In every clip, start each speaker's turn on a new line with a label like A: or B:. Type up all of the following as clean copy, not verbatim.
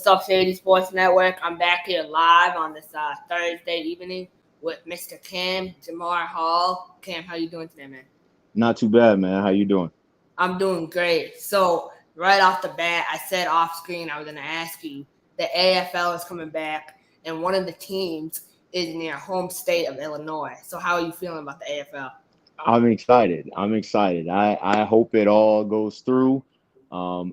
A: What's up, Shady Sports Network? I'm back here live on this Thursday evening with Mr. Jemar Hall. Cam, how you doing today, man?
B: Not too bad, man. How you doing?
A: I'm doing great. So, right off the bat, I said off screen I was going to ask you, the AFL is coming back, and one of the teams is in your home state of Illinois. So, how are you feeling about the AFL?
B: I'm excited. I'm excited. I hope it all goes through.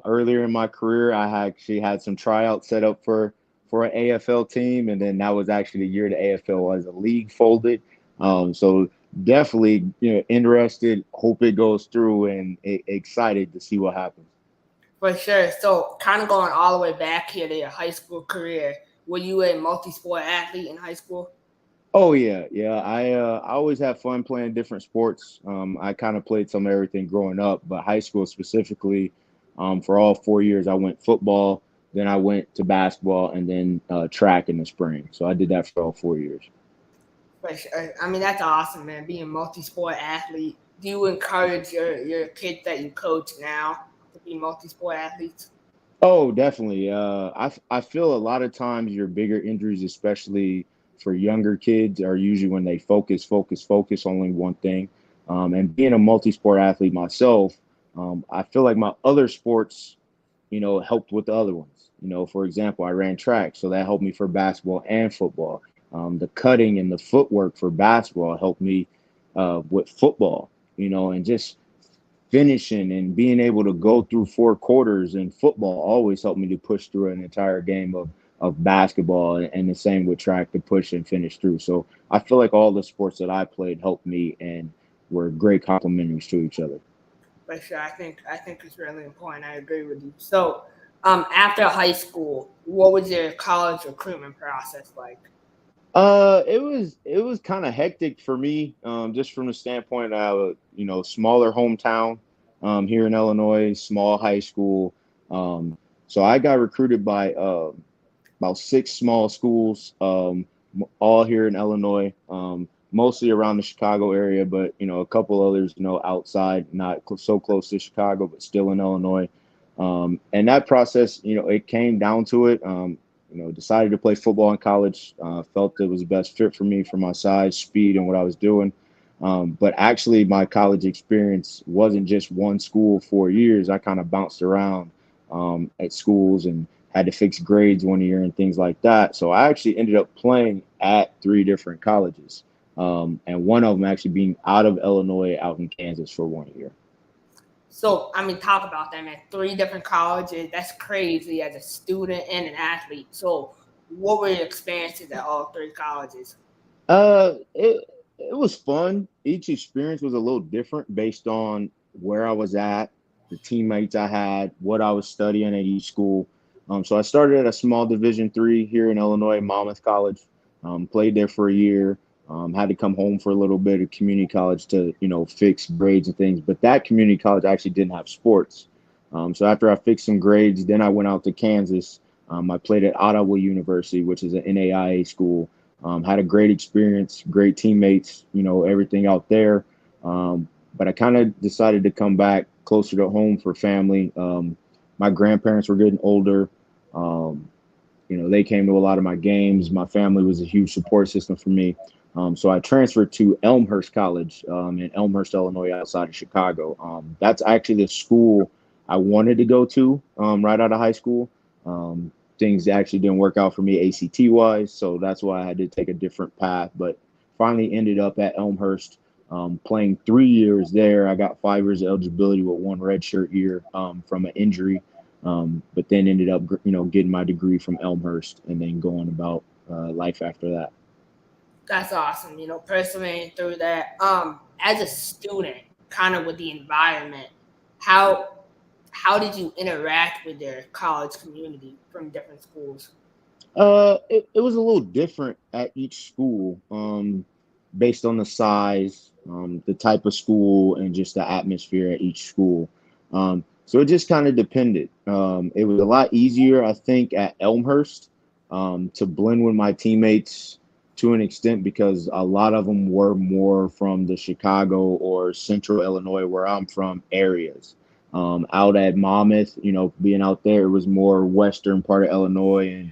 B: Earlier in my career, I actually had some tryouts set up for an AFL team, and then that was actually the year the AFL as a league folded. So definitely, interested. Hope it goes through, and excited to see what happens.
A: For sure. So, kind of going all the way back here to your high school career, were you a multi-sport athlete in high school?
B: Oh yeah, yeah. I always have fun playing different sports. I kind of played some of everything growing up, but high school specifically, for all 4 years, I went football, then I went to basketball, and then track in the spring. So I did that for all 4 years.
A: For sure. I mean, that's awesome, man. Being a multi-sport athlete. Do you encourage your kids that you coach now to be multi-sport athletes?
B: Oh, definitely. I feel a lot of times your bigger injuries, especially for younger kids, are usually when they focus only one thing. And being a multi-sport athlete myself, I feel like my other sports, helped with the other ones. For example, I ran track, so that helped me for basketball and football. The cutting and the footwork for basketball helped me with football, and just finishing and being able to go through 4 quarters in football always helped me to push through an entire game of basketball, and the same with track to push and finish through. So I feel like all the sports that I played helped me and were great complementaries to each other.
A: For sure. I think it's really important. I agree with you. So, after high school, what was your college recruitment process like?
B: It was kind of hectic for me, just from the standpoint of smaller hometown, here in Illinois, small high school. Um, so I got recruited by about 6 small schools, all here in Illinois, mostly around the Chicago area, but a couple others, outside, not so close to Chicago, but still in Illinois. And that process, it came down to it. Decided to play football in college. Felt it was the best fit for me for my size, speed, and what I was doing. But actually, my college experience wasn't just one school 4 years. I kind of bounced around at schools and had to fix grades one year and things like that. So I actually ended up playing at 3 different colleges, and one of them actually being out of Illinois, out in Kansas for 1 year.
A: So, I mean, talk about that, man. 3 different colleges. That's crazy as a student and an athlete. So, what were your experiences at all 3 colleges?
B: It was fun. Each experience was a little different based on where I was at, the teammates I had, what I was studying at each school. So I started at a small Division 3 here in Illinois, Monmouth College. Played there for a year. Had to come home for a little bit of community college to fix grades and things. But that community college actually didn't have sports. So after I fixed some grades, then I went out to Kansas. I played at Ottawa University, which is an NAIA school. Had a great experience, great teammates, everything out there. But I kind of decided to come back closer to home for family. My grandparents were getting older. Um, they came to a lot of my games. My family was a huge support system for me. So I transferred to Elmhurst College, in Elmhurst, Illinois, outside of Chicago. That's actually the school I wanted to go to, right out of high school. Things actually didn't work out for me ACT wise, so that's why I had to take a different path. But finally ended up at Elmhurst, playing 3 years there. I got 5 years of eligibility with one redshirt year, from an injury, but then ended up getting my degree from Elmhurst and then going about life after that.
A: That's awesome. Persevering through that. As a student, kind of with the environment, how how did you interact with your college community from different schools?
B: It was a little different at each school, based on the size, the type of school, and just the atmosphere at each school. So it just kind of depended. It was a lot easier, I think, at Elmhurst, to blend with my teammates to an extent because a lot of them were more from the Chicago or Central Illinois, where I'm from, areas. Out at Monmouth, being out there, it was more western part of Illinois and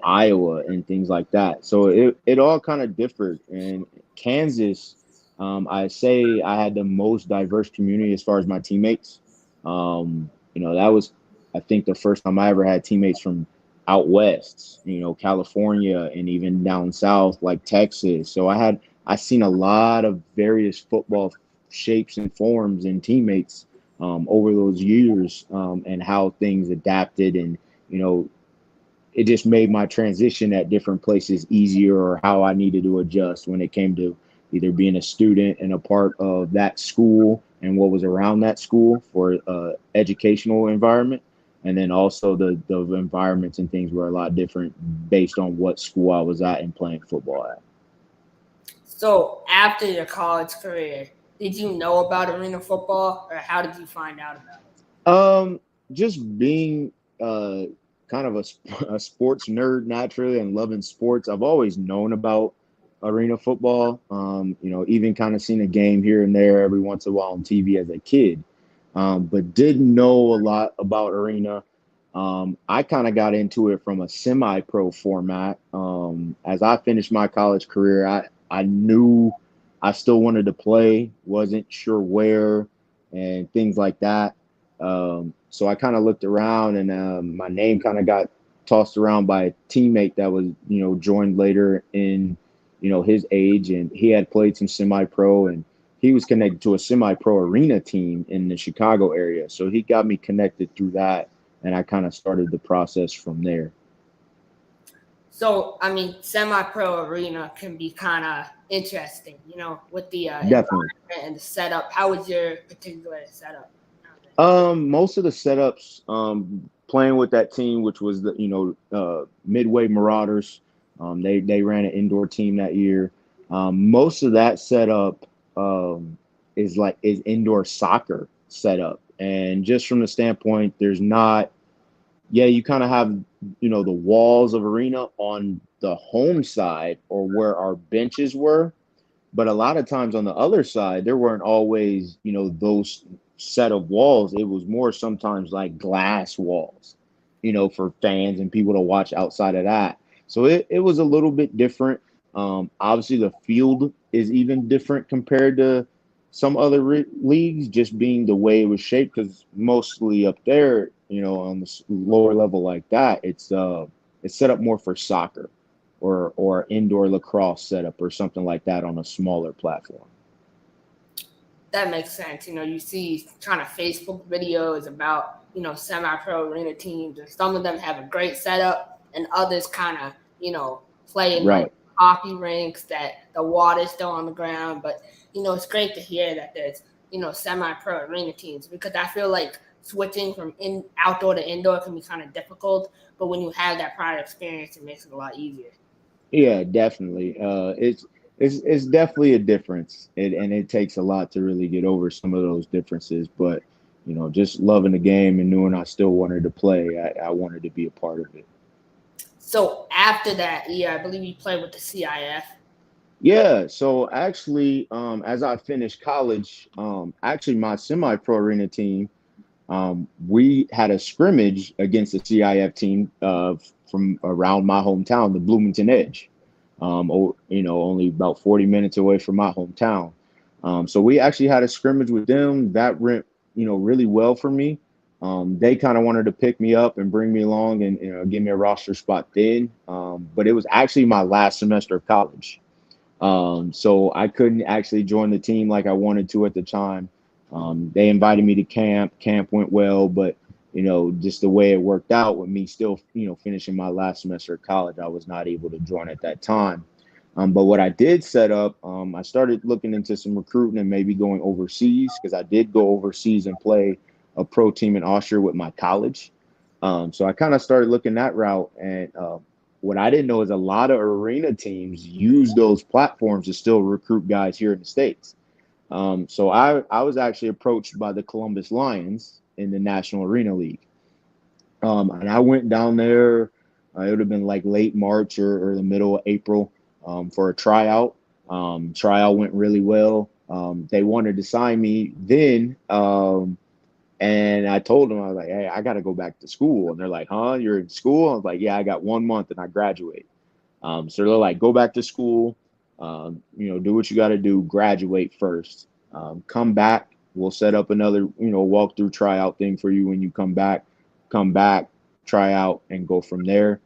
B: Iowa and things like that. So it all kind of differed. And Kansas, I say I had the most diverse community as far as my teammates. That was, I think, the first time I ever had teammates from out west, California and even down south like Texas. So I seen a lot of various football shapes and forms and teammates over those years, and how things adapted, and you know it just made my transition at different places easier, or how I needed to adjust when it came to either being a student and a part of that school and what was around that school for educational environment, and then also the environments and things were a lot different based on what school I was at and playing football at.
A: So after your college career, did you know about arena football, or how did you find out about it?
B: Just being uh, kind of a sports nerd naturally and loving sports, I've always known about arena football. Even kind of seen a game here and there every once in a while on TV as a kid, but didn't know a lot about arena. I kind of got into it from a semi-pro format. As I finished my college career, I knew I still wanted to play, wasn't sure where, and things like that. So I kind of looked around, and my name kind of got tossed around by a teammate that was, joined later in, his age, and he had played some semi-pro, and he was connected to a semi-pro arena team in the Chicago area. So he got me connected through that, and I kind of started the process from there.
A: So, I mean, semi-pro arena can be kind of interesting, with the
B: Definitely.
A: environment and the setup. How was your particular setup?
B: Most of the setups, playing with that team, which was the Midway Marauders. They ran an indoor team that year. Most of that setup is indoor soccer setup, and just from the standpoint, there's not. Yeah, you kind of have the walls of arena on the home side or where our benches were, but a lot of times on the other side, there weren't always, those set of walls. It was more sometimes like glass walls, for fans and people to watch outside of that. So it was a little bit different. Obviously, the field is even different compared to some other leagues, just being the way it was shaped. Because mostly up there, on the lower level like that, it's set up more for soccer or indoor lacrosse setup or something like that on a smaller platform.
A: That makes sense. You see kind of Facebook videos about, semi-pro arena teams, and some of them have a great setup, and others kind of, play in like
B: Right.
A: hockey rinks that the water's still on the ground. But, it's great to hear that there's, semi-pro arena teams, because I feel like switching from outdoor to indoor can be kind of difficult. But when you have that prior experience, it makes it a lot easier.
B: Yeah, definitely. It's definitely a difference, and it takes a lot to really get over some of those differences. But just loving the game and knowing I still wanted to play, I wanted to be a part of it.
A: So after that year, I believe you played with the CIF.
B: Yeah, so actually, as I finished college, actually my semi-pro arena team, we had a scrimmage against the CIF team from around my hometown, the Bloomington Edge. Only about 40 minutes away from my hometown. So we actually had a scrimmage with them that went, really well for me. They kind of wanted to pick me up and bring me along and give me a roster spot then. But it was actually my last semester of college. So I couldn't actually join the team like I wanted to at the time. They invited me to camp. Camp went well, but just the way it worked out with me still, finishing my last semester of college, I was not able to join at that time. But what I did set up, I started looking into some recruiting and maybe going overseas, because I did go overseas and play a pro team in Austria with my college. So I kind of started looking that route, and what I didn't know is a lot of arena teams use those platforms to still recruit guys here in the States. So I was actually approached by the Columbus Lions in the National Arena League. And I went down there, it would have been like late March or the middle of April, for a tryout. Tryout went really well. They wanted to sign me then. And I told them, I was like, hey, I got to go back to school. And they're like, huh, you're in school? I was like, yeah, I got 1 month and I graduate. So they're like, go back to school, do what you got to do, graduate first. Come back. We'll set up another, walkthrough tryout thing for you when you come back, try out and go from there.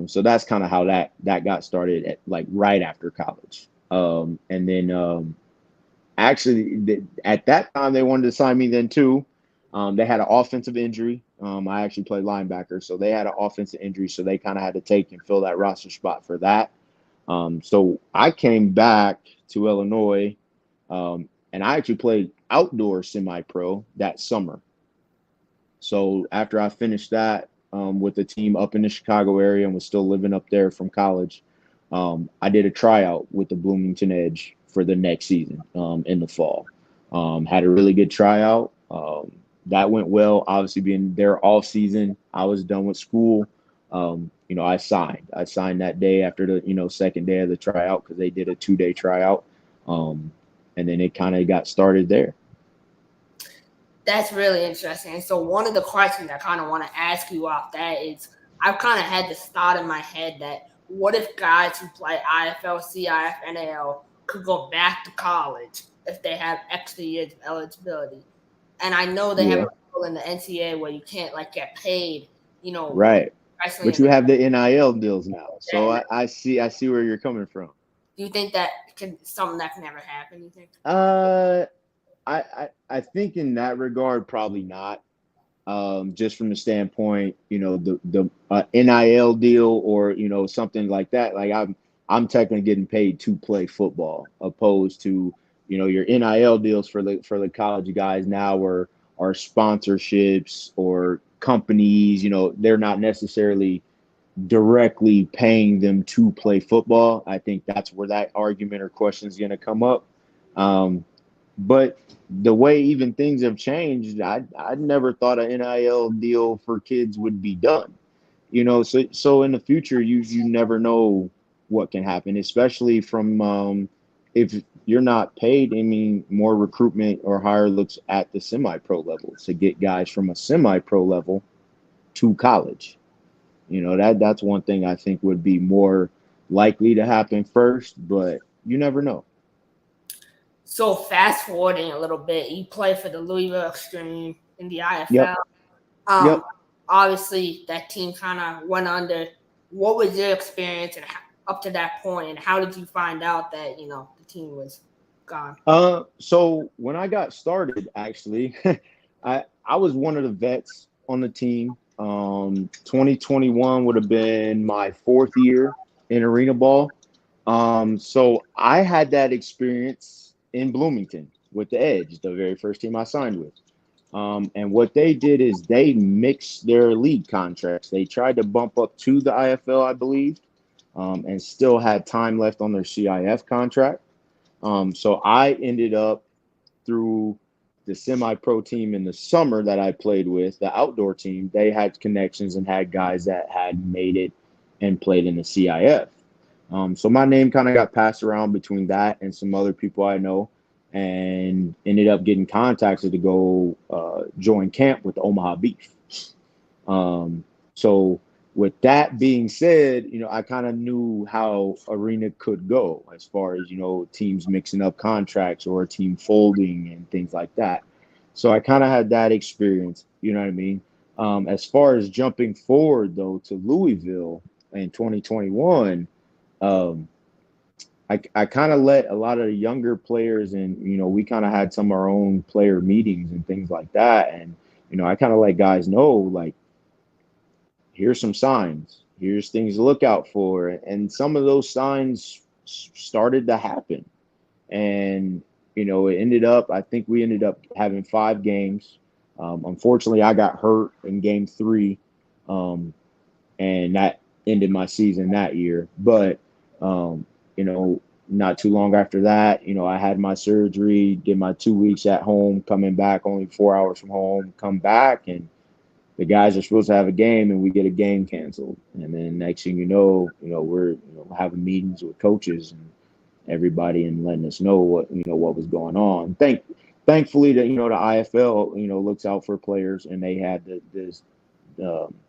B: So that's kind of how that got started at like right after college. And then actually at that time they wanted to sign me then too. They had an offensive injury. I actually played linebacker, so they had an offensive injury, so they kind of had to take and fill that roster spot for that. So I came back to Illinois, and I actually played outdoor semi-pro that summer. So after I finished that with the team up in the Chicago area and was still living up there from college, I did a tryout with the Bloomington Edge for the next season in the fall. Had a really good tryout. That went well. Obviously, being there all season, I was done with school. I signed. I signed that day after the second day of the tryout because they did a 2-day tryout, and then it kind of got started there.
A: That's really interesting. So one of the questions I kind of want to ask you off that is, I've kind of had this thought in my head that what if guys who play IFL, CIF, NAL could go back to college if they have extra years of eligibility? And I know they have
B: Yeah,
A: a rule in the NCAA where you can't like get paid,
B: right.
A: especially
B: But
A: in
B: you
A: the
B: have the NIL deals now, so
A: that.
B: I see where you're coming from.
A: Do you think that can something that can never happen? You think?
B: Uh, I think in that regard, probably not. Just from the standpoint, the NIL deal or something like that. Like I'm technically getting paid to play football, opposed to your NIL deals for the college guys now are sponsorships or companies. They're not necessarily directly paying them to play football. I think that's where that argument or question is going to come up. But the way even things have changed, I never thought an NIL deal for kids would be done. So in the future, you never know what can happen, especially from if you're not paid. I mean, more recruitment or higher looks at the semi-pro level to get guys from a semi-pro level to college. That's one thing I think would be more likely to happen first, but you never know.
A: So fast forwarding a little bit, you play for the Louisville Extreme in the
B: Yep.
A: IFL. Um,
B: Yep.
A: Obviously that team kind of went under. What was your experience and up to that point, and how did you find out that the team was gone?
B: So when I got started, actually, I was one of the vets on the team. 2021 would have been my fourth year in arena ball. So I had that experience in Bloomington with the Edge, the very first team I signed with. And what they did is they mixed their league contracts. They tried to bump up to the IFL, I believe, and still had time left on their CIF contract. So I ended up through the semi-pro team in the summer that I played with, the outdoor team. They had connections and had guys that had made it and played in the CIF. So my name kind of got passed around between that and some other people I know, and ended up getting contacted to go join camp with the Omaha Beef. So with that being said, I kind of knew how arena could go as far as, teams mixing up contracts or a team folding and things like that. So I kind of had that experience, you know what I mean? As far as jumping forward though to Louisville in 2021, um, I kind of let a lot of the younger players and, we kind of had some of our own player meetings and things like that. And, I kind of let guys know, like, here's some signs, here's things to look out for. And some of those signs started to happen. And, it ended up, I think we ended up having 5 games. Unfortunately, I got hurt in game 3. And that ended my season that year. But, not too long after that, I had my surgery, did my 2 weeks at home, coming back only 4 hours from home, come back, and the guys are supposed to have a game and we get a game canceled. And then next thing we're having meetings with coaches and everybody and letting us know what was going on. thankfully, the IFL looks out for players, and they had this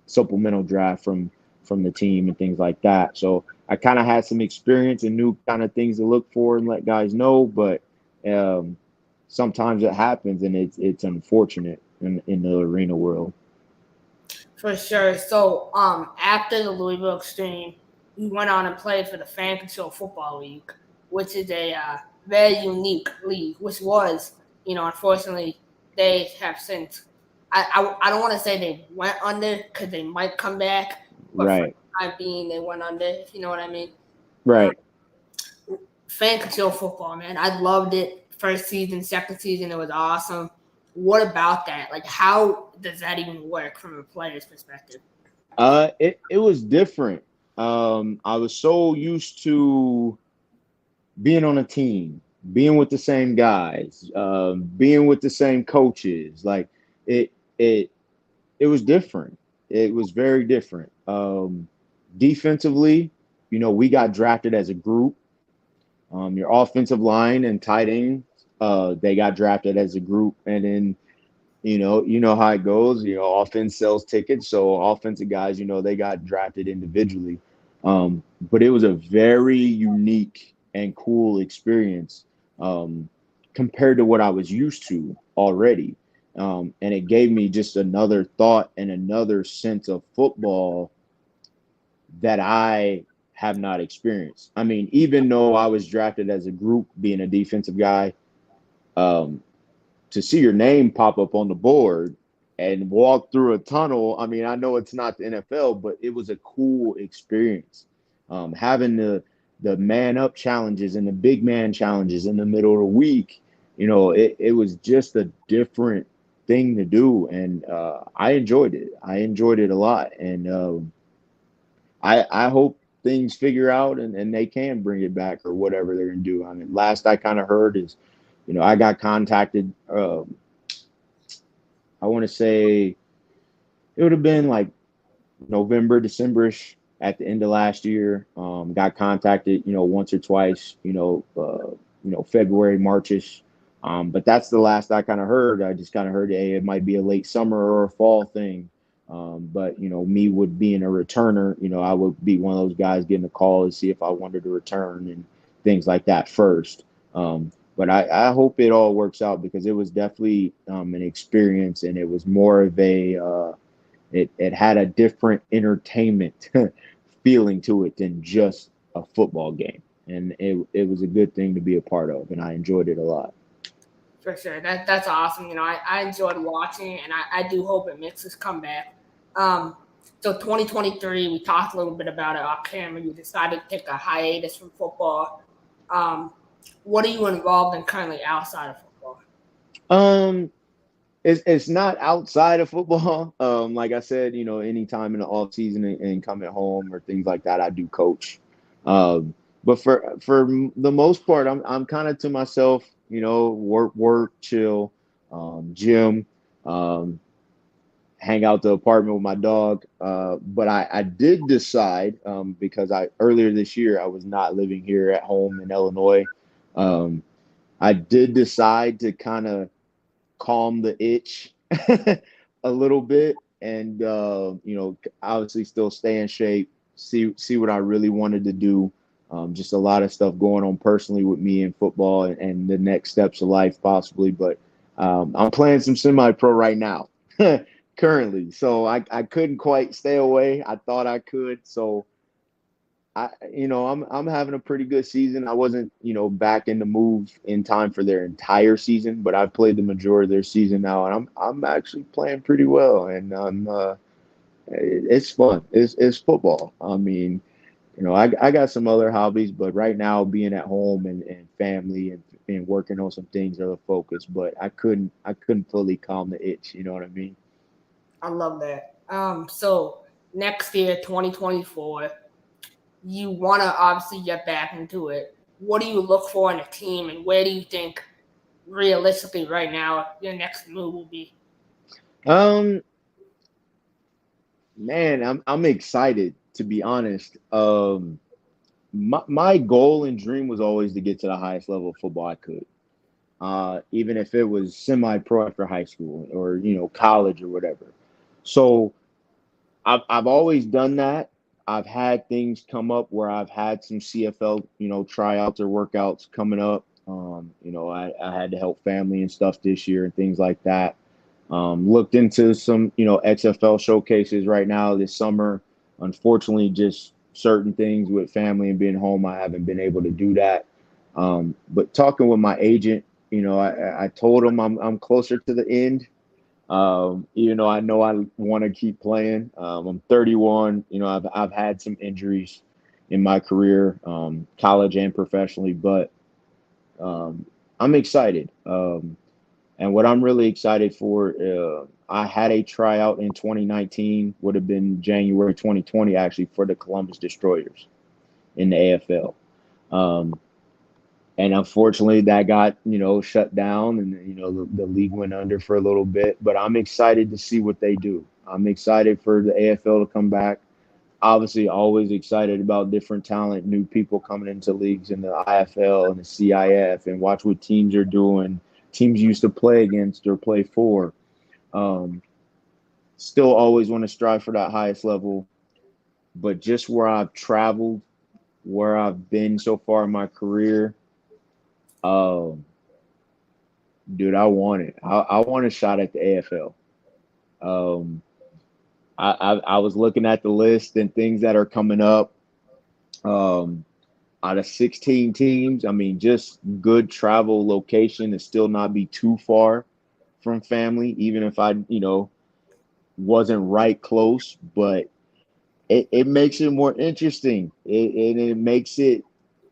B: supplemental draft from the team and things like that. So I kind of had some experience and knew kind of things to look for and let guys know. But um, sometimes it happens, and it's unfortunate in the arena world.
A: For sure. So, after the Louisville Extreme, you went on and played for the Fan Control Football League, which is a very unique league. Which was, unfortunately, they have since. I don't want to say they went under because they might come back, but for
B: Right,
A: the time being, they went under. If you know what I mean. Um,
B: right.
A: Fan Control Football, man, I loved it. First season, second season, it was awesome. What about that? Like, how does that even work from a player's perspective?
B: It was different. I was so used to being on a team, being with the same guys, being with the same coaches. Like it, it, it was different. It was very different. Defensively, we got drafted as a group. Your offensive line and tight end, they got drafted as a group, and then you know how it goes. Offense sells tickets, so offensive guys, they got drafted individually. But it was a very unique and cool experience um, compared to what I was used to already. And it gave me just another thought and another sense of football that I have not experienced. I mean, even though I was drafted as a group, being a defensive guy, um, to see your name pop up on the board and walk through a tunnel. I mean, I know it's not the NFL, but it was a cool experience. Having the man up challenges and the big man challenges in the middle of the week, it was just a different thing to do, and I enjoyed it. I enjoyed it a lot, and I hope things figure out and they can bring it back or whatever they're gonna do. I mean, last I kind of heard is, I got contacted. I want to say it would have been like November, Decemberish at the end of last year. Got contacted, once or twice, February, Marchish. But that's the last I kind of heard. I just kind of heard, hey, it might be a late summer or a fall thing. But me would being a returner, I would be one of those guys getting a call to see if I wanted to return and things like that first. But I hope it all works out because it was definitely an experience, and it was more of it had a different entertainment feeling to it than just a football game. And it was a good thing to be a part of, and I enjoyed it a lot.
A: For sure. That's awesome. I enjoyed watching, and I do hope it makes its comeback. Um, so 2023, we talked a little bit about it off camera. You decided to take a hiatus from football. Um, what are you involved in currently outside of football?
B: Um, it's not outside of football. Like I said, anytime in the off season and coming home or things like that, I do coach. Um, but for the most part, I'm kind of to myself. Work, chill, gym, um, hang out the apartment with my dog. But I did decide because I earlier this year I was not living here at home in Illinois. Um, I did decide to kind of calm the itch a little bit and obviously still stay in shape, see what I really wanted to do. Just a lot of stuff going on personally with me in football and the next steps of life possibly, but I'm playing some semi-pro right now currently, so I couldn't quite stay away. I thought I could, so I'm having a pretty good season. I wasn't, back in the move in time for their entire season, but I've played the majority of their season now, and I'm actually playing pretty well, and it's fun. It's football. I mean, I got some other hobbies, but right now being at home and family and working on some things are the focus. But I couldn't fully calm the itch. You know what I mean?
A: I love that. So next year, 2024, you want to obviously get back into it. What do you look for in a team, and where do you think realistically right now your next move will be?
B: Um, man, I'm excited to be honest. My goal and dream was always to get to the highest level of football I could. even if it was semi-pro after high school or college or whatever. So I've always done that. I've had things come up where I've had some CFL, tryouts or workouts coming up. I had to help family and stuff this year and things like that. Looked into some, XFL showcases right now this summer. Unfortunately, just certain things with family and being home, I haven't been able to do that. But talking with my agent, I told him I'm closer to the end. I know I want to keep playing. I'm 31. I've had some injuries in my career, college and professionally, but I'm excited. And what I'm really excited for, I had a tryout in 2019, would have been January 2020, actually, for the Columbus Destroyers in the AFL. And unfortunately, that got, shut down and, the league went under for a little bit. But I'm excited to see what they do. I'm excited for the AFL to come back. Obviously, always excited about different talent, new people coming into leagues in the IFL and the CIF, and watch what teams are doing, teams used to play against or play for. Still always want to strive for that highest level. But just where I've traveled, where I've been so far in my career, dude, I want it. I want a shot at the AFL. Um, I was looking at the list and things that are coming up. Out of 16 teams, I mean, just good travel location to still not be too far from family, even if I, wasn't right close, but it makes it more interesting. It makes it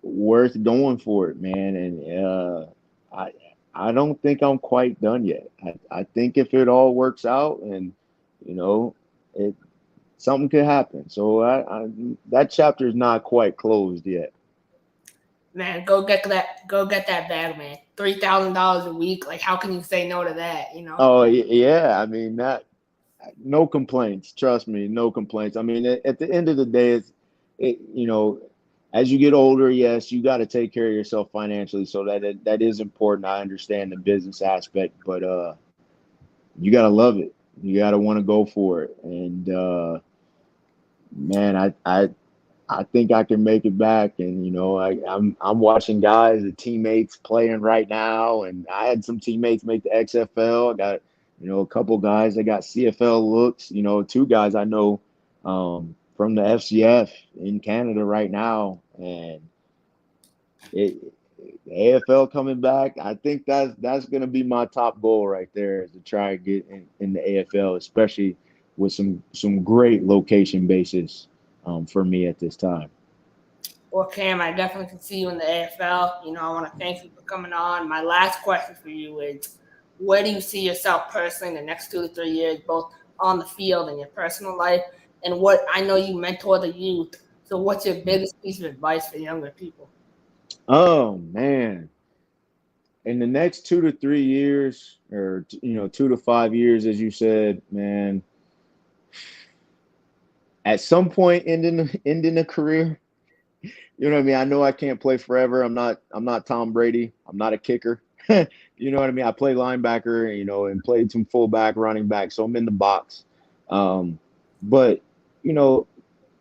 B: worth going for it, man. And I I don't think I'm quite done yet. I think if it all works out and it something could happen. So that chapter is not quite closed yet.
A: Man, go get that. Go get that bag, man. $3,000 a week. Like, how can you say no to that?
B: Oh yeah, I mean that. No complaints. Trust me, no complaints. I mean, at the end of the day, as you get older, yes, you got to take care of yourself financially. So that is important. I understand the business aspect, but you got to love it. You got to want to go for it. And man, I think I can make it back. And I'm watching guys, the teammates playing right now, and I had some teammates make the XFL. I got a couple guys that got CFL looks. Two guys I know from the FCF in Canada right now, and it. AFL coming back, I think that's going to be my top goal right there, is to try and get in the AFL, especially with some great location basis for me at this time.
A: Well, Cam, I definitely can see you in the AFL. I want to thank you for coming on. My last question for you is, where do you see yourself personally in the next 2 to 3 years, both on the field and your personal life? And what I know you mentor the youth. So, what's your biggest piece of advice for younger people?
B: Oh man, in the next 2 to 3 years, or 2 to 5 years, as you said, man, at some point ending a career. You know what I mean? I know I can't play forever. I'm not Tom Brady. I'm not a kicker. You know what I mean? I play linebacker, and played some fullback, running back. So I'm in the box. But you know,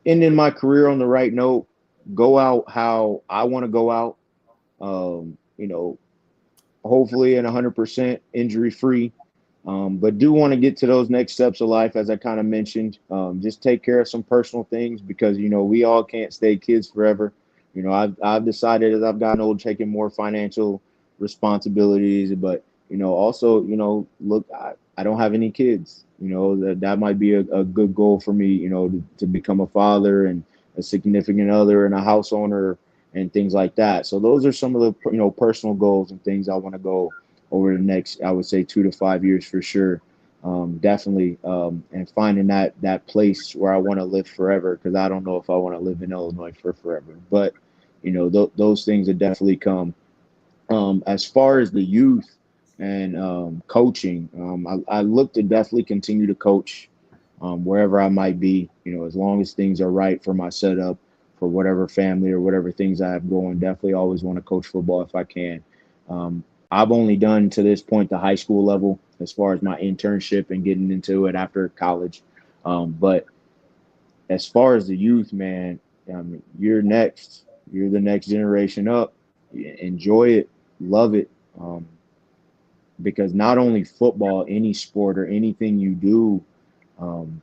B: ending my career on the right note, go out how I want to go out. Um, you know, hopefully and 100% injury free. But do want to get to those next steps of life, as I kind of mentioned. Just take care of some personal things, because we all can't stay kids forever. I've decided as I've gotten older, taking more financial responsibilities, but also look, I don't have any kids. That might be a good goal for me. To become a father and a significant other and a house owner and things like that. So those are some of the personal goals and things I want to go over the next, I would say, 2 to 5 years for sure. Definitely, and finding that place where I want to live forever, because I don't know if I want to live in Illinois for forever. But those things have definitely come. As far as the youth and coaching, I look to definitely continue to coach wherever I might be. As long as things are right for my setup, for whatever family or whatever things I have going. Definitely always want to coach football if I can. I've only done to this point the high school level as far as my internship and getting into it after college. But as far as the youth, man, I mean, you're next. You're the next generation up. Enjoy it, love it, because not only football, any sport or anything you do, um,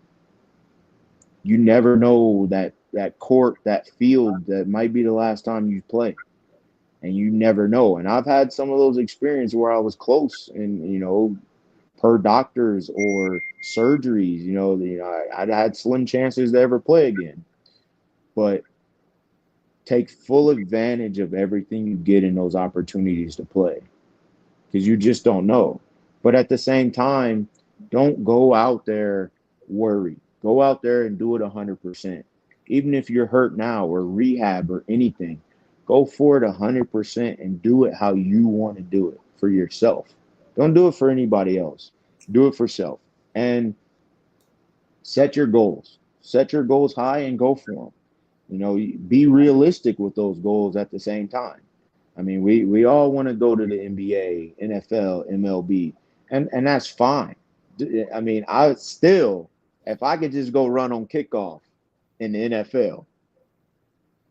B: you never know that court, that field, that might be the last time you play, and you never know. And I've had some of those experiences where I was close, and per doctors or surgeries, I'd had slim chances to ever play again. But take full advantage of everything you get in those opportunities to play, because you just don't know. But at the same time, don't go out there worried. Go out there and do it 100%. Even if you're hurt now or rehab or anything, go for it 100% and do it how you want to do it for yourself. Don't do it for anybody else. Do it for self. And set your goals. Set your goals high and go for them. Be realistic with those goals at the same time. I mean, we all want to go to the NBA, NFL, MLB, and that's fine. I mean, if I could just go run on kickoff in the NFL,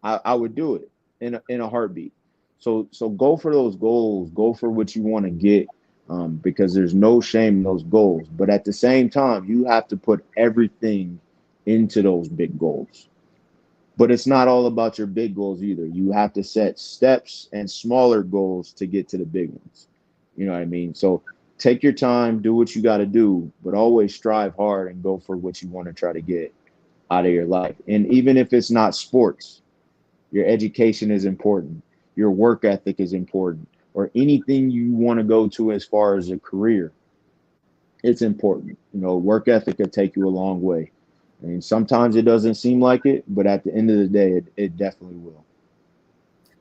B: I would do it in a heartbeat. So go for those goals. Go for what you want to get, because there's no shame in those goals. But at the same time, you have to put everything into those big goals. But it's not all about your big goals either. You have to set steps and smaller goals to get to the big ones. You know what I mean? So take your time, do what you got to do, but always strive hard and go for what you want to try to get out of your life. And even if it's not sports, your education is important. Your work ethic is important, or anything you want to go to as far as a career. It's important. Work ethic will take you a long way. I mean, sometimes it doesn't seem like it, but at the end of the day, it definitely will.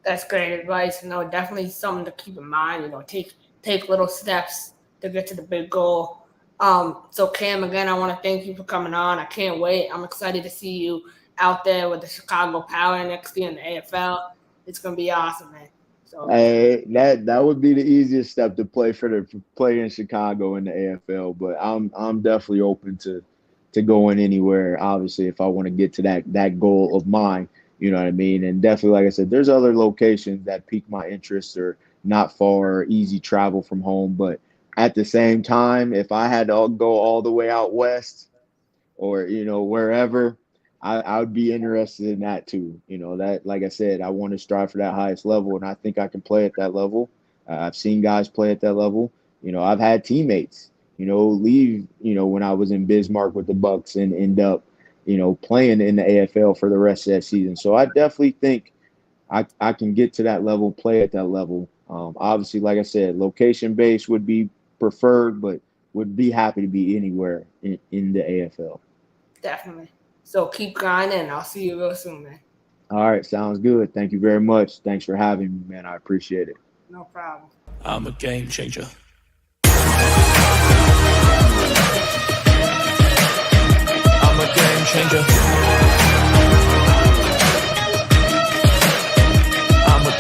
A: That's great advice. Definitely something to keep in mind. Take little steps to get to the big goal. So Cam, again, I want to thank you for coming on. I can't wait. I'm excited to see you out there with the Chicago Power next year in the AFL. It's gonna be awesome, man. So
B: that would be the easiest step to play in Chicago in the AFL. But I'm definitely open to going anywhere, obviously, if I want to get to that goal of mine, you know what I mean? And definitely, like I said, there's other locations that pique my interest or not far, easy travel from home. But at the same time, if I had to go all the way out west or, wherever, I would be interested in that too. That, like I said, I want to strive for that highest level, and I think I can play at that level. I've seen guys play at that level. I've had teammates leave, when I was in Bismarck with the Bucks and end up, playing in the AFL for the rest of that season. So I definitely think I can get to that level, play at that level. Obviously, like I said, location based would be preferred, but would be happy to be anywhere in the AFL.
A: Definitely. So keep grinding. I'll see you real soon, man.
B: All right. Sounds good. Thank you very much. Thanks for having me, man. I appreciate it.
A: No problem.
C: I'm a game changer. I'm a game changer.